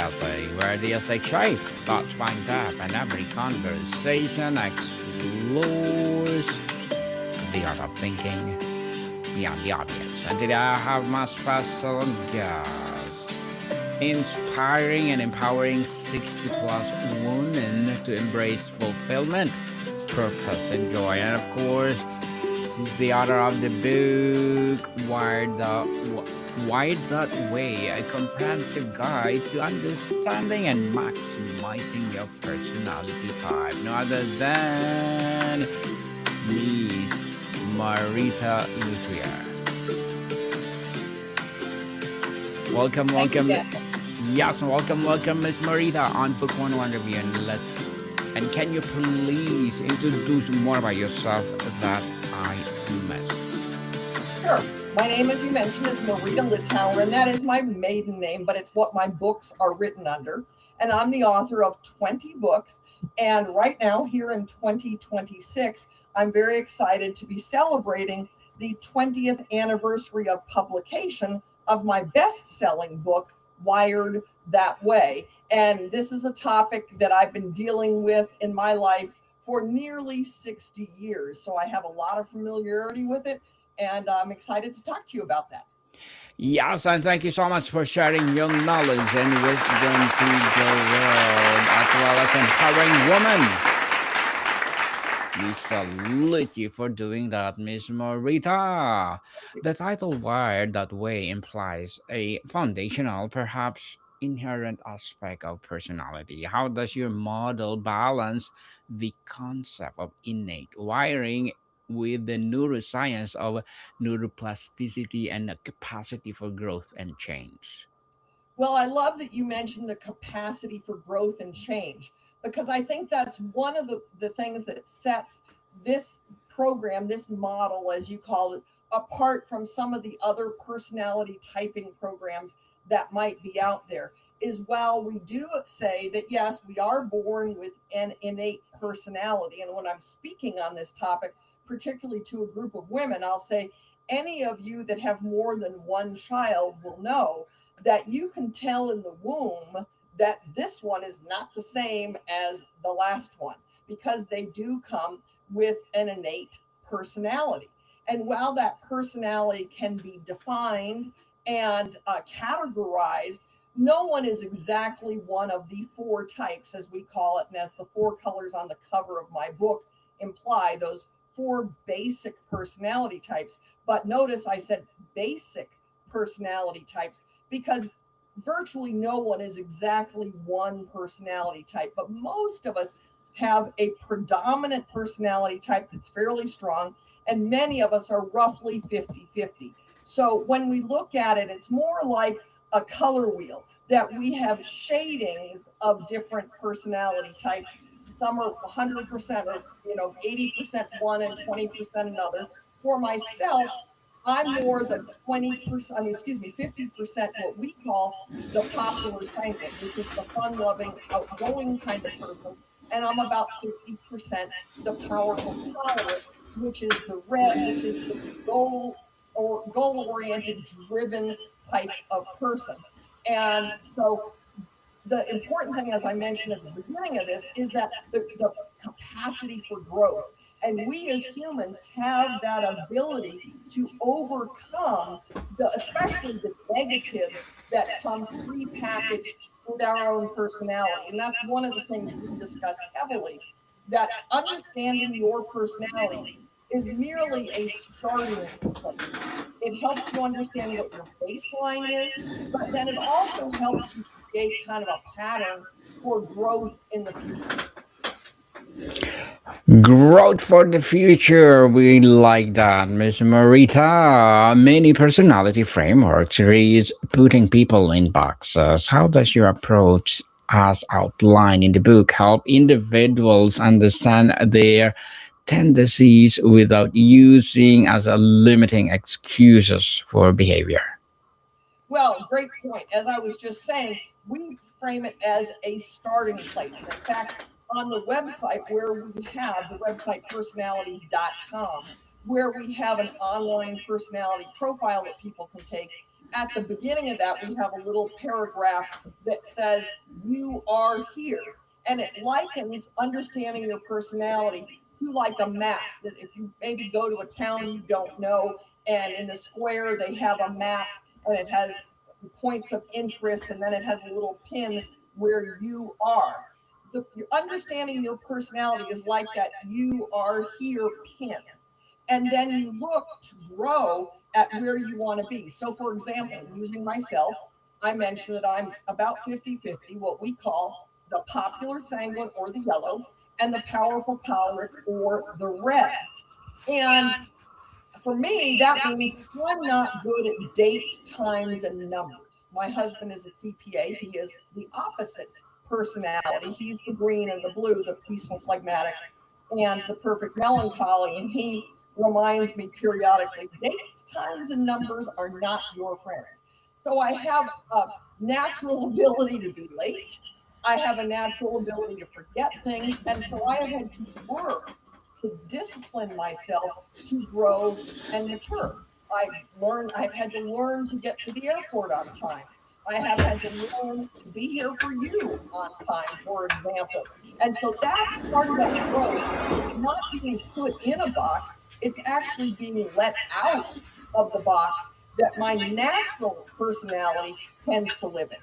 Cafe, where the ethic shape thoughts find up and every conversation explores the art of thinking beyond the obvious. And today I have my special guest, inspiring and empowering 60 plus women to embrace fulfillment, purpose, and joy. And of course, she's the author of the book Wired That Way, a comprehensive guide to understanding and maximizing your personality type. No other than Miss Marita Tedderi. Welcome, Thank you, welcome. Dan. Yes, welcome, Miss Marita on Book One Review. And can you please introduce more about yourself that I missed? Sure. My name, as you mentioned, is Marita Tedderi, and that is my maiden name, but it's what my books are written under. And I'm the author of 20 books. And right now, here in 2026, I'm very excited to be celebrating the 20th anniversary of publication of my best selling book, Wired That Way. And this is a topic that I've been dealing with in my life for nearly 60 years. So I have a lot of familiarity with it, and I'm excited to talk to you about that. Yes, and thank you so much for sharing your knowledge and wisdom to the world, as well as empowering women. We salute you for doing that, Miss Morita. The title Wired That Way implies a foundational, perhaps inherent aspect of personality. How does your model balance the concept of innate wiring with the neuroscience of neuroplasticity and the capacity for growth and change? Well, I love that you mentioned the capacity for growth and change because I think that's one of the things that sets this program, this model, as you call it, apart from some of the other personality typing programs that might be out there. Is while we do say that, yes, we are born with an innate personality. And when I'm speaking on this topic, particularly to a group of women, I'll say any of you that have more than one child will know that you can tell in the womb that this one is not the same as the last one because they do come with an innate personality. And while that personality can be defined and categorized, no one is exactly one of the four types, as we call it, and as the four colors on the cover of my book imply, those four basic personality types. But notice I said basic personality types because virtually no one is exactly one personality type, but most of us have a predominant personality type that's fairly strong, and many of us are roughly 50-50. So when we look at it, it's more like a color wheel that we have shadings of different personality types. Some are 100% or 80% one and 20% another. For myself, I'm more the 20%, I mean, excuse me, 50% what we call the popular sanguine, which is the fun loving, outgoing kind of person. And I'm about 50% the powerful tolerant, which is the red, which is the goal oriented, driven type of person. And so the important thing, as I mentioned at the beginning of this, is that the capacity for growth. And we as humans have that ability to overcome especially the negatives that come prepackaged with our own personality. And that's one of the things we discuss heavily, that understanding your personality is merely a starting place. It helps you understand what your baseline is, but then it also helps you create kind of a pattern for growth in the future. Growth for the future. We like that, Miss Marita. Many personality frameworks is putting people in boxes. How does your approach, as outlined in the book, help individuals understand their tendencies without using as a limiting excuses for behavior? Well, great point. As I was just saying, we frame it as a starting place. And in fact, on the website where we have the website personalities.com, where we have an online personality profile that people can take, at the beginning of that, we have a little paragraph that says, "You are here." And it likens understanding your personality to like a map. That if you maybe go to a town you don't know, and in the square they have a map and it has points of interest, and then it has a little pin where you are. Understanding your personality is like that "you are here" pin. And then you look to grow at where you want to be. So, for example, using myself, I mentioned that I'm about 50-50, what we call the popular sanguine or the yellow, and the powerful choleric or the red. And for me, that means I'm not good at dates, times, and numbers. My husband is a CPA. He is the opposite personality. He's the green and the blue, the peaceful, phlegmatic, and the perfect melancholy. And he reminds me periodically, dates, times, and numbers are not your friends. So I have a natural ability to be late. I have a natural ability to forget things. And so I have had to work to discipline myself to grow and mature. I've had to learn to get to the airport on time. I have had to learn to be here for you on time, for example. And so that's part of that growth. It's not being put in a box, it's actually being let out of the box that my natural personality tends to live in.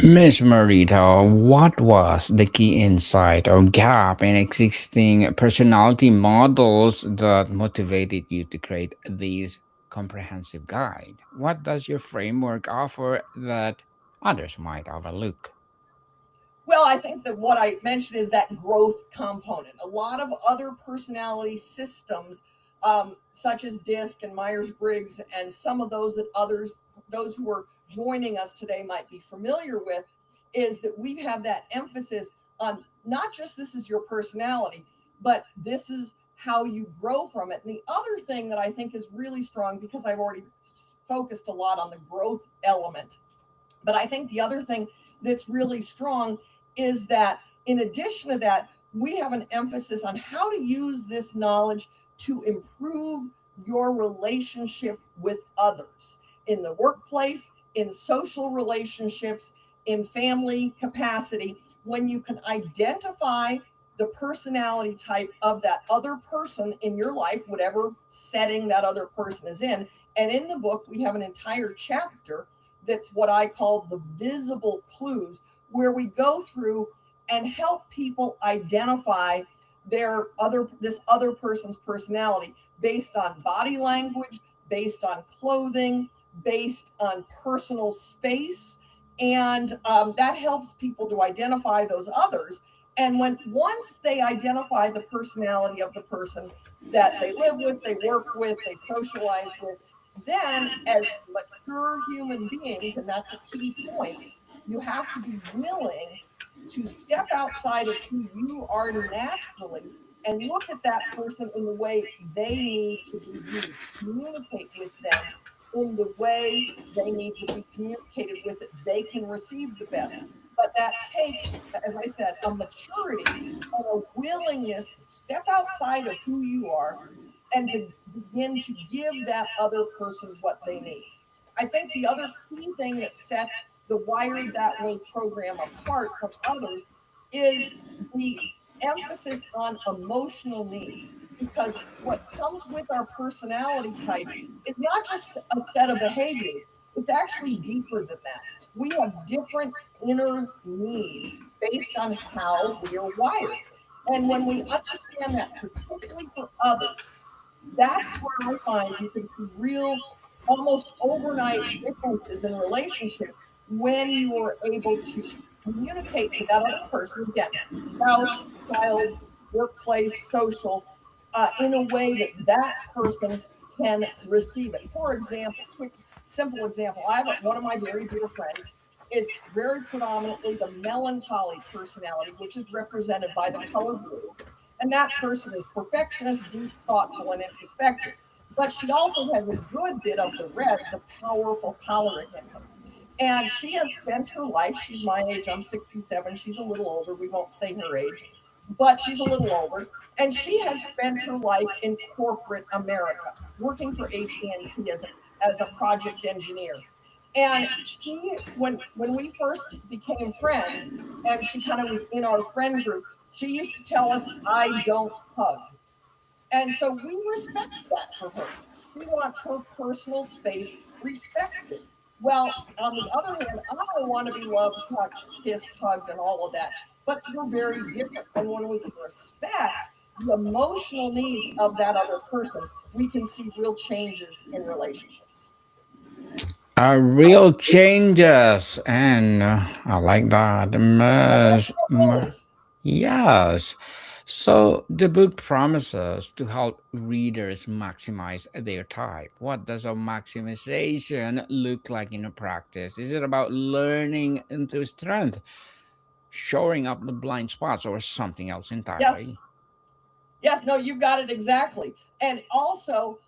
Miss Marita, what was the key insight or gap in existing personality models that motivated you to create this comprehensive guide? What does your framework offer that others might overlook? Well, I think that what I mentioned is that growth component. A lot of other personality systems, such as DISC and Myers Briggs, and some of those that others, those who are joining us today, might be familiar with, is that we have that emphasis on not just this is your personality, but this is how you grow from it. And the other thing that I think is really strong, because I've already focused a lot on the growth element, but I think the other thing that's really strong is that in addition to that, we have an emphasis on how to use this knowledge to improve your relationship with others in the workplace, in social relationships, in family capacity. When you can identify the personality type of that other person in your life, whatever setting that other person is in. And in the book, we have an entire chapter that's what I call the visible clues, where we go through and help people identify this other person's personality based on body language, based on clothing, based on personal space. And that helps people to identify those others. And once they identify the personality of the person that they live with, they work with, they socialize with, then as mature human beings, and that's a key point, you have to be willing to step outside of who you are naturally and look at that person in the way they need to be viewed, communicate with them in the way they need to be communicated with, that they can receive the best. But that takes, as I said, a maturity and a willingness to step outside of who you are and to begin to give that other person what they need. I think the other key thing that sets the Wired That Way program apart from others is the emphasis on emotional needs. Because what comes with our personality type is not just a set of behaviors, it's actually deeper than that. We have different inner needs based on how we are wired. And when we understand that, particularly for others, that's where I find you can see real, almost overnight differences in relationship when you are able to communicate to that other person, again, spouse, child, workplace, social, in a way that that person can receive it. For example, quick, simple example, one of my very dear friends is very predominantly the melancholy personality, which is represented by the color blue. And that person is perfectionist, deep, thoughtful, and introspective. But she also has a good bit of the red, the powerful choleric in her. And she has spent her life, she's my age, I'm 67, she's a little older, we won't say her age, but she's a little older. And she has spent her life in corporate America, working for AT&T as a project engineer. And she, when we first became friends, and she kind of was in our friend group, she used to tell us, "I don't hug." And so we respect that for her. She wants her personal space respected. Well, on the other hand, I want to be loved, touched, kissed, hugged, and all of that. But we're very different. And when we can respect the emotional needs of that other person, we can see real changes in relationships. Real changes, and I like that. Always. Yes. So the book promises to help readers maximize their type. What does a maximization look like in a practice? Is it about learning into strength, showing up the blind spots, or something else Yes. entirely? Yes, no, you've got it exactly. And also,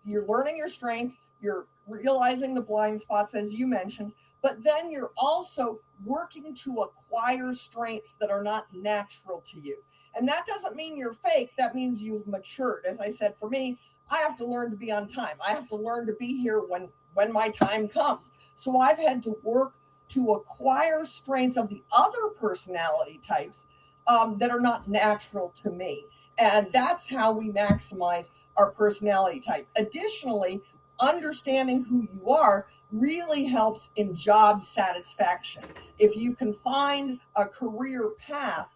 you're learning your strengths, you're realizing the blind spots, as you mentioned, but then you're also working to acquire strengths that are not natural to you. And that doesn't mean you're fake, that means you've matured. As I said, for me, I have to learn to be on time. I have to learn to be here when my time comes. So I've had to work to acquire strengths of the other personality types that are not natural to me. And that's how we maximize our personality type. Additionally, understanding who you are really helps in job satisfaction. If you can find a career path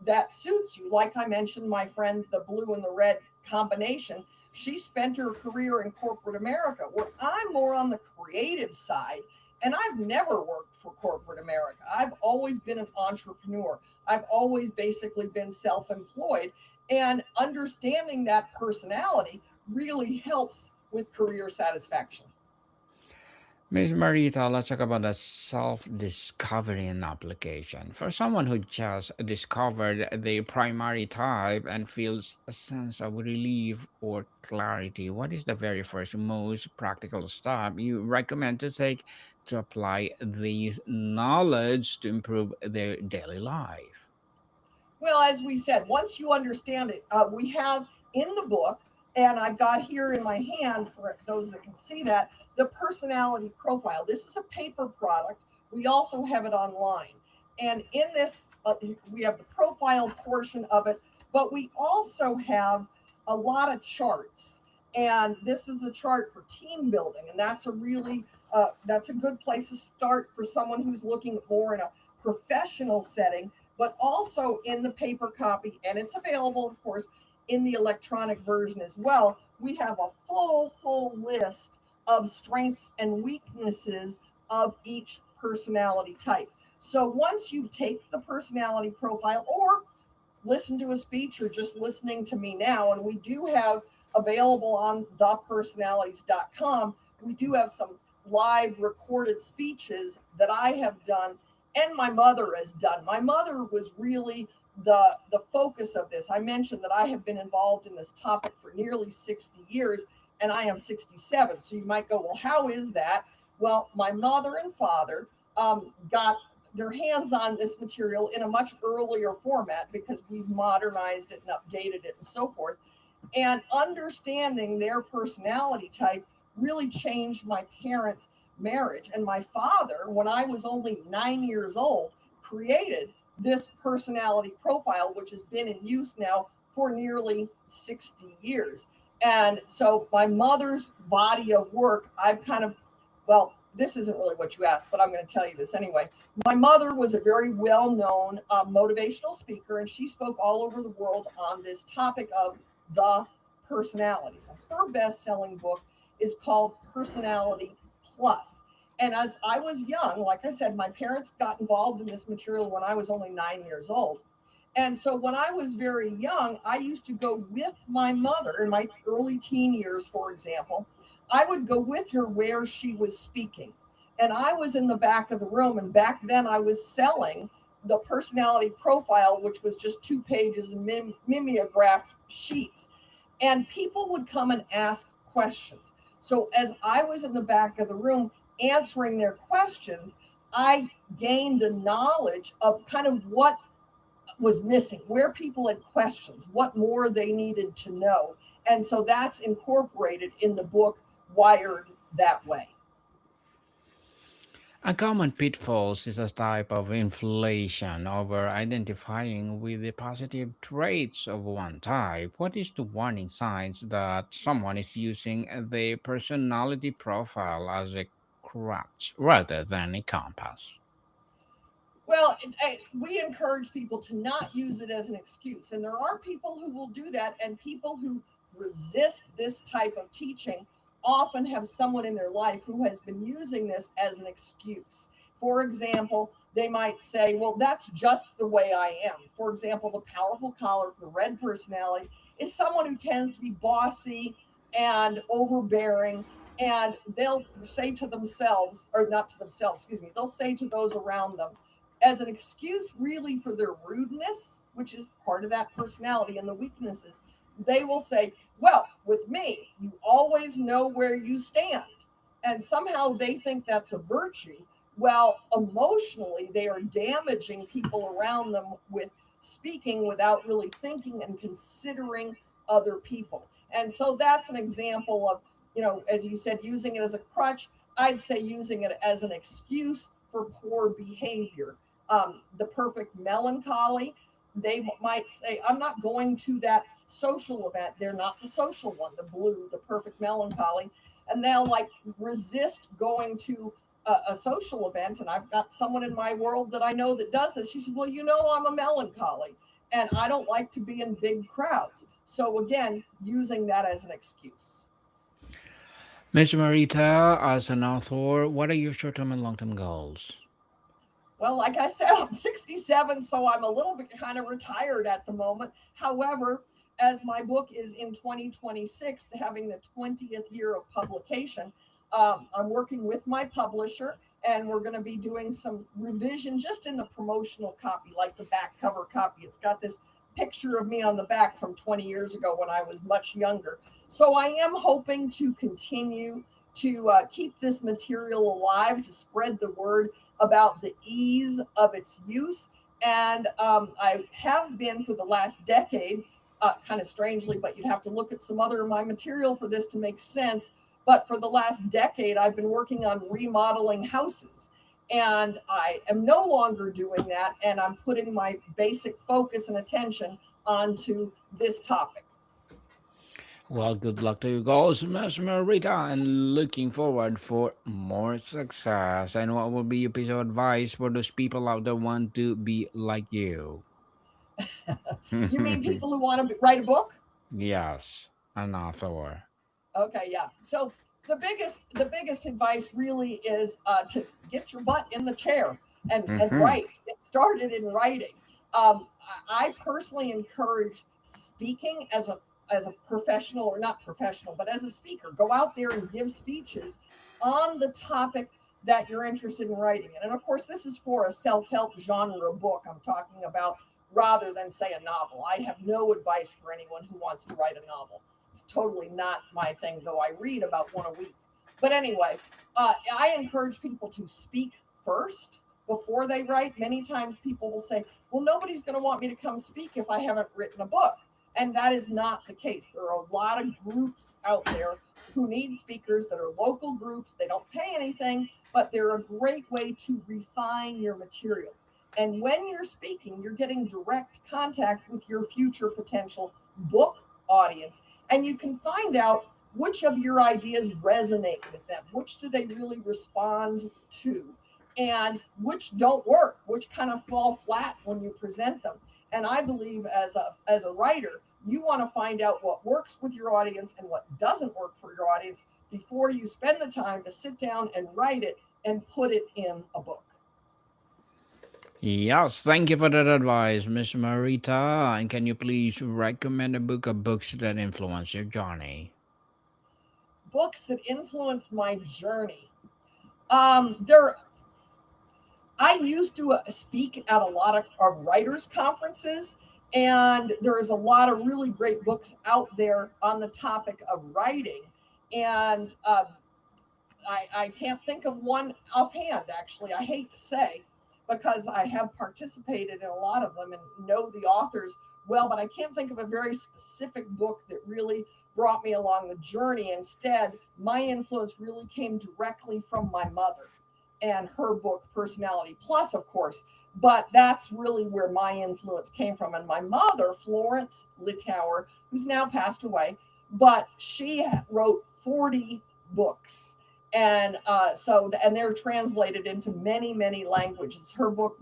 that suits you, like I mentioned, my friend, the blue and the red combination, she spent her career in corporate America, where I'm more on the creative side. And I've never worked for corporate America. I've always been an entrepreneur. I've always basically been self employed. And understanding that personality really helps with career satisfaction. Miss Marita, let's talk about that self discovery and application. For someone who just discovered their primary type and feels a sense of relief or clarity, what is the very first, most practical step you recommend to take to apply these knowledge to improve their daily life? Well, as we said, once you understand it, we have in the book, and I've got here in my hand for those that can see that, the personality profile. This is a paper product. We also have it online. And in this, we have the profile portion of it, but we also have a lot of charts. And this is a chart for team building, and that's a good place to start for someone who's looking more in a professional setting, but also in the paper copy, and it's available, of course, in the electronic version as well. We have a full list of strengths and weaknesses of each personality type. So once you take the personality profile or listen to a speech or just listening to me now, and we do have available on thepersonalities.com, we do have some live recorded speeches that I have done and my mother has done. My mother was really the focus of this. I mentioned that I have been involved in this topic for nearly 60 years and I am 67. So you might go, well, how is that? Well, my mother and father got their hands on this material in a much earlier format because we've modernized it and updated it and so forth. And understanding their personality type really changed my parents' marriage. And my father, when I was only 9 years old, created this personality profile, which has been in use now for nearly 60 years. And so my mother's body of work, I've kind of, well, this isn't really what you asked, but I'm going to tell you this anyway. My mother was a very well known motivational speaker, and she spoke all over the world on this topic of the personalities. And her best selling book is called Personality Plus. And as I was young, like I said, my parents got involved in this material when I was only 9 years old. And so when I was very young, I used to go with my mother in my early teen years, for example. I would go with her where she was speaking. And I was in the back of the room. And back then I was selling the personality profile, which was just 2 pages of mimeographed sheets. And people would come and ask questions. So as I was in the back of the room answering their questions, I gained a knowledge of kind of what was missing, where people had questions, what more they needed to know. And so that's incorporated in the book Wired That Way. A common pitfall is a type of inflation over identifying with the positive traits of one type. What is the warning signs that someone is using the personality profile as a crutch rather than a compass? Well, we encourage people to not use it as an excuse. And there are people who will do that, and people who resist this type of teaching often have someone in their life who has been using this as an excuse. For example, they might say, well, that's just the way I am. For example, the powerful choleric, the red personality, is someone who tends to be bossy and overbearing, and they'll say to themselves, or not to themselves, excuse me, they'll say to those around them, as an excuse really for their rudeness, which is part of that personality and the weaknesses, they will say, well, with me, you always know where you stand. And somehow they think that's a virtue. Well, emotionally, they are damaging people around them with speaking without really thinking and considering other people. And so that's an example of, as you said, using it as a crutch. I'd say using it as an excuse for poor behavior. The perfect melancholy, they might say, I'm not going to that social event. They're not the social one, the blue, the perfect melancholy. And they'll like resist going to a social event. And I've got someone in my world that I know that does this. She says, well, I'm a melancholy and I don't like to be in big crowds. So again, using that as an excuse. Miss Marita, as an author, what are your short term and long term goals? Well, like I said, I'm 67, so I'm a little bit kind of retired at the moment. However, as my book is in 2026, having the 20th year of publication, I'm working with my publisher, and we're going to be doing some revision just in the promotional copy, like the back cover copy. It's got this picture of me on the back from 20 years ago when I was much younger. So I am hoping to continue to keep this material alive, to spread the word about the ease of its use. And I have been for the last decade, kind of strangely, but you'd have to look at some other of my material for this to make sense. But for the last decade, I've been working on remodeling houses. And I am no longer doing that. And I'm putting my basic focus and attention onto this topic. Well, good luck to you guys, Miss Marita, and looking forward for more success. And what will be your piece of advice for those people out there want to be like you? You mean people who want to write a book? Yes, an author. Okay, yeah. So the biggest advice really is to get your butt in the chair and Mm-hmm. write. Get started in writing. I personally encourage speaking as a professional, or not professional, but as a speaker. Go out there and give speeches on the topic that you're interested in writing. And of course, this is for a self-help genre book I'm talking about, rather than say a novel. I have no advice for anyone who wants to write a novel. It's totally not my thing, though I read about one a week. But anyway, I encourage people to speak first before they write. Many times people will say, well, nobody's going to want me to come speak if I haven't written a book. And that is not the case. There are a lot of groups out there who need speakers that are local groups. They don't pay anything, but they're a great way to refine your material. And when you're speaking, you're getting direct contact with your future potential book audience. And you can find out which of your ideas resonate with them, which do they really respond to, and which don't work, which kind of fall flat when you present them. And I believe as a writer, you want to find out what works with your audience and what doesn't work for your audience before you spend the time to sit down and write it and put it in a book. Yes, thank you for that advice, Miss Marita. And can you please recommend a book or books that influence your journey? Books that influenced my journey. There I used to speak at a lot of writers' conferences, and there's a lot of really great books out there on the topic of writing. And I can't think of one offhand, actually. I hate to say, because I have participated in a lot of them and know the authors well, but I can't think of a very specific book that really brought me along the journey. Instead, my influence really came directly from my mother and her book, Personality Plus, of course. But that's really where my influence came from. And my mother, Florence Littauer, who's now passed away, but she wrote 40 books. And they're translated into many, many languages. Her book,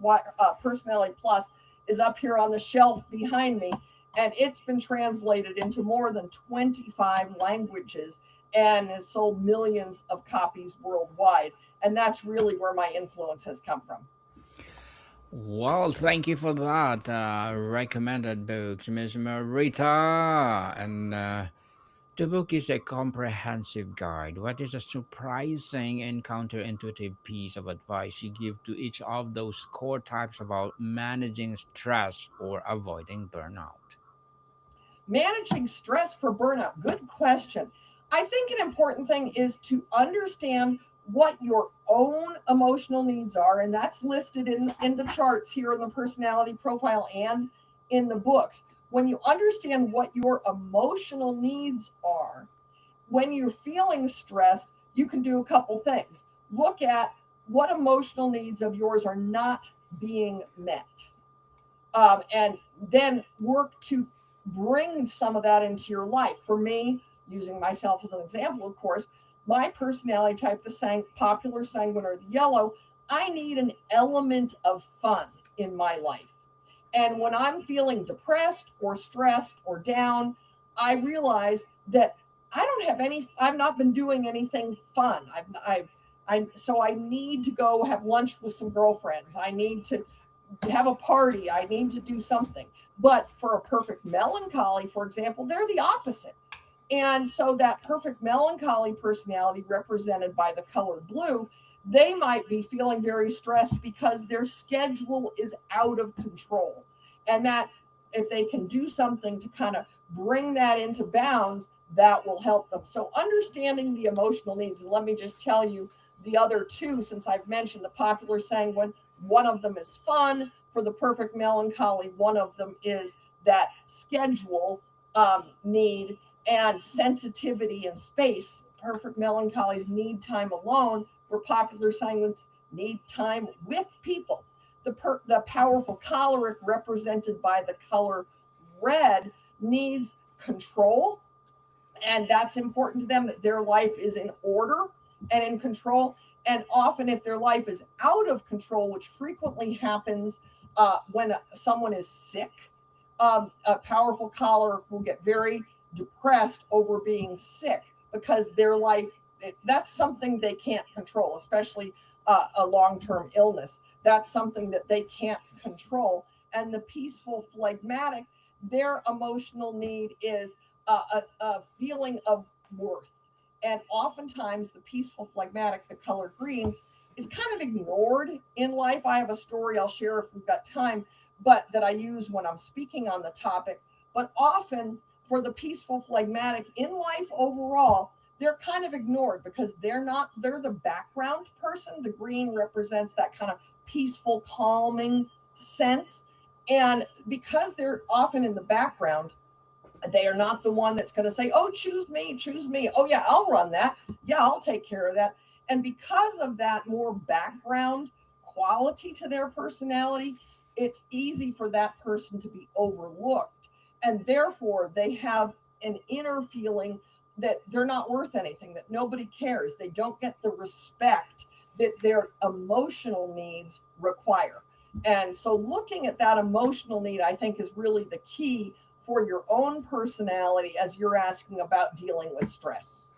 Personality Plus, is up here on the shelf behind me, and it's been translated into more than 25 languages and has sold millions of copies worldwide. And that's really where my influence has come from. Well, thank you for that recommended books, Miss Marita. And the book is a comprehensive guide. What is a surprising and counterintuitive piece of advice you give to each of those core types about managing stress or avoiding burnout? Managing stress for burnout. Good question. I think an important thing is to understand what your own emotional needs are, and that's listed in the charts here in the personality profile and in the books. When you understand what your emotional needs are, when you're feeling stressed, you can do a couple things. Look at what emotional needs of yours are not being met, and then work to bring some of that into your life. For me, using myself as an example, of course, my personality type, the popular sanguine or the yellow, I need an element of fun in my life. And when I'm feeling depressed or stressed or down, I realize that I've not been doing anything fun. So I need to go have lunch with some girlfriends. I need to have a party. I need to do something. But for a perfect melancholy, for example, they're the opposite. And so that perfect melancholy personality represented by the color blue, they might be feeling very stressed because their schedule is out of control. And that if they can do something to kind of bring that into bounds, that will help them. So understanding the emotional needs, and let me just tell you the other two, since I've mentioned the popular sanguine, one of them is fun. For the perfect melancholy, one of them is that schedule need and sensitivity and space. Perfect melancholies need time alone, where popular sanguines need time with people. The powerful choleric, represented by the color red, needs control, and that's important to them, that their life is in order and in control. And often, if their life is out of control, which frequently happens when someone is sick, a powerful choleric will get very depressed over being sick because their life, that's something they can't control, especially a long-term illness. That's something that they can't control. And the peaceful phlegmatic, their emotional need is a feeling of worth. And oftentimes, the peaceful phlegmatic, the color green, is kind of ignored in life. I have a story I'll share if we've got time, but that I use when I'm speaking on the topic. But often, for the peaceful phlegmatic in life overall, they're kind of ignored because they're the background person. The green represents that kind of peaceful, calming sense. And because they're often in the background, they are not the one that's going to say, oh, choose me, choose me. Oh, yeah, I'll run that. Yeah, I'll take care of that. And because of that more background quality to their personality, it's easy for that person to be overlooked. And therefore, they have an inner feeling that they're not worth anything, that nobody cares. They don't get the respect that their emotional needs require. And so looking at that emotional need, I think, is really the key for your own personality as you're asking about dealing with stress.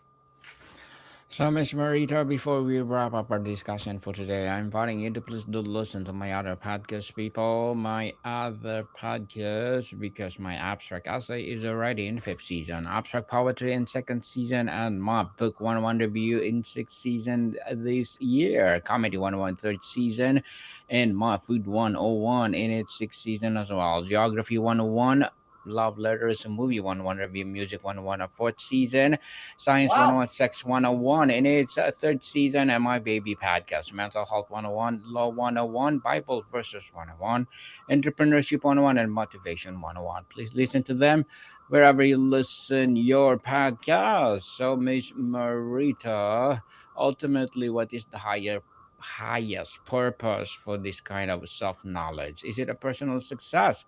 So, Miss Marita, before we wrap up our discussion for today, I'm inviting you to please do listen to my other podcast, people. My other podcast, because my abstract essay is already in fifth season, abstract poetry in second season, and my book 101 review in sixth season this year, comedy 101 third season, and my food 101 in its sixth season as well, geography 101 Love Letters, Movie 101 Review, Music 101, a fourth season, Science Wow. 101, Sex 101, and it's a third season, and My Baby Podcast, Mental Health 101, Law 101, Bible Verses 101, Entrepreneurship 101, and Motivation 101. Please listen to them wherever you listen your podcast. So, Miss Marita, ultimately, what is the highest purpose for this kind of self knowledge? Is it a personal success,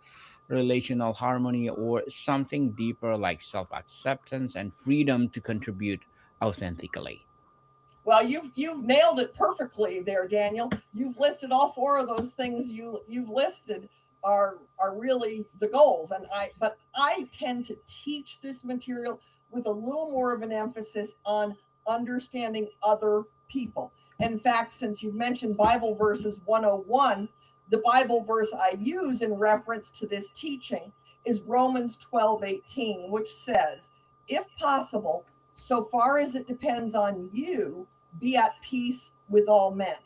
relational harmony, or something deeper like self acceptance and freedom to contribute authentically? Well, you've nailed it perfectly there, Daniel. You've listed all four of those things you've listed are really the goals. And I tend to teach this material with a little more of an emphasis on understanding other people. In fact, since you've mentioned Bible verses 101, the Bible verse I use in reference to this teaching is Romans 12:18, which says, if possible, so far as it depends on you, be at peace with all men.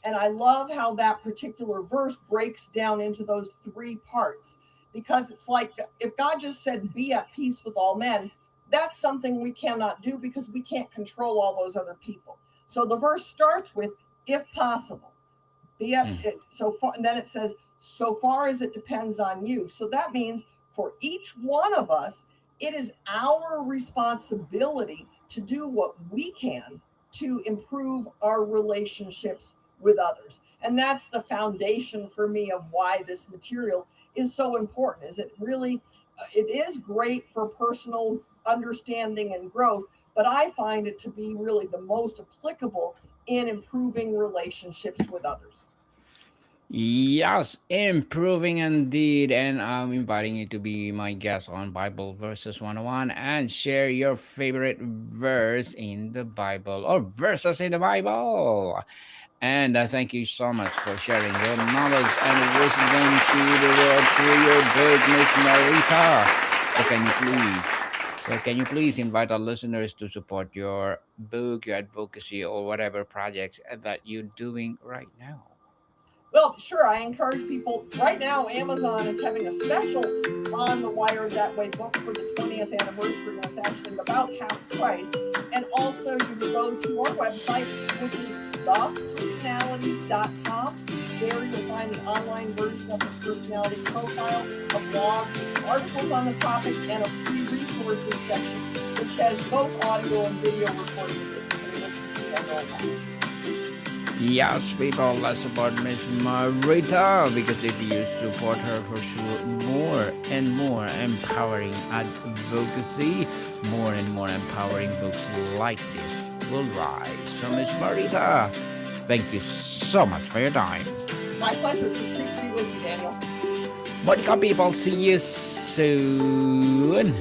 And I love how that particular verse breaks down into those three parts, because it's like if God just said, be at peace with all men, that's something we cannot do because we can't control all those other people. So the verse starts with, if possible, be at Mm. it so far, and then it says, so far as it depends on you. So that means for each one of us, it is our responsibility to do what we can to improve our relationships with others. And that's the foundation for me of why this material is so important. Is it really it is great for personal understanding and growth, but I find it to be really the most applicable in improving relationships with others. Yes, improving indeed. And I'm inviting you to be my guest on Bible Verses 101 and share your favorite verse in the Bible or verses in the Bible. And I thank you so much for sharing your knowledge and wisdom to the world through your book, Miss Marita. So can you please invite our listeners to support your book, your advocacy, or whatever projects that you're doing right now? Well, sure. I encourage people. Right now, Amazon is having a special on the Wired That Way book for the 20th anniversary, and it's actually about half price. And also, you can go to our website, which is thepersonalities.com. There you'll find the online version of the personality profile, a blog with some articles on the topic, and a free resources section, which has both audio and video recordings that you can listen to and all that. Yes, people, let's support Miss Marita because if you support her for sure, more and more empowering advocacy, more and more empowering books like this will rise. So, Miss Marita, thank you so much for your time. My pleasure. It's a treat to be with you, Daniel. Monica, people, see you soon.